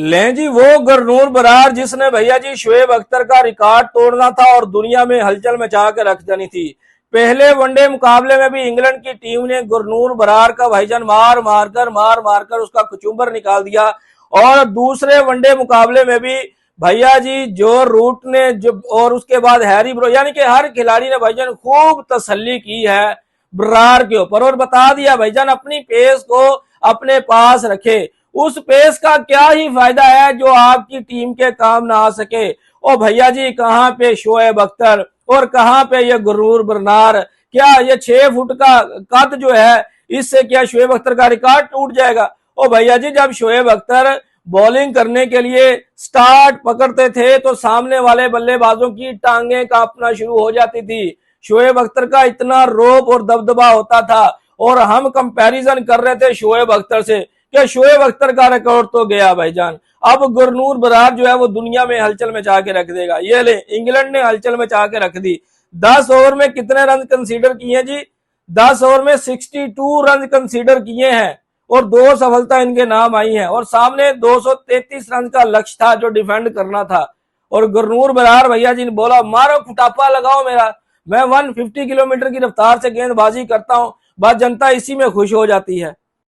लें जी, वो गुरनूर बरार जिसने भैया जी शोएब अख्तर का रिकॉर्ड तोड़ना था और दुनिया में हलचल मचा के रख देनी थी। पहले वनडे मुकाबले में भी इंग्लैंड की टीम ने गुरनूर बरार का भाईजान मार मारकर उसका कुचुम्बर निकाल दिया। और दूसरे वनडे मुकाबले में भी भैया जी जो रूट ने जो और उसके बाद हैरी ब्रो यानी कि हर खिलाड़ी ने भाईजान खूब तसल्ली की है बरार के ऊपर और बता दिया भाईजान अपनी पेस को अपने पास रखे। उस पेस का क्या ही फायदा है जो आपकी टीम के काम ना आ सके। ओ भैया जी, कहां पे शोएब अख्तर और कहां पे ये गुरनूर बरनार। क्या ये 6 फुट का कद जो है इससे क्या शोएब अख्तर का रिकॉर्ड टूट जाएगा? ओ भैया जी, जब शोएब अख्तर बॉलिंग करने के लिए स्टार्ट पकड़ते थे तो सामने वाले बल्लेबाजों की टांगें कांपना शुरू हो जाती थी। शोएब अख्तर का इतना रोब और दबदबा होता था और हम कंपैरिजन कर रहे थे शोएब अख्तर से कि शोएब अख्तर का रिकॉर्ड तो गया भाईजान। अब गुरनूर बरार जो है वो दुनिया में हलचल मचा के रख देगा। ये ले, इंग्लैंड ने हलचल मचा के रख दी। 10 ओवर में कितने रन कंसीडर किए जी? 10 ओवर में 62 रन कंसीडर किए हैं और 2 सफलता इनके नाम आई है और सामने 233 रन का लक्ष्य था जो डिफेंड करना था। और गुरनूर बरार भैया जी ने बोला मारो फुटापा लगाओ मेरा, मैं 150 किलोमीटर की रफ्तार से गेंदबाजी करता हूं, बस जनता इसी में खुश हो जाती है।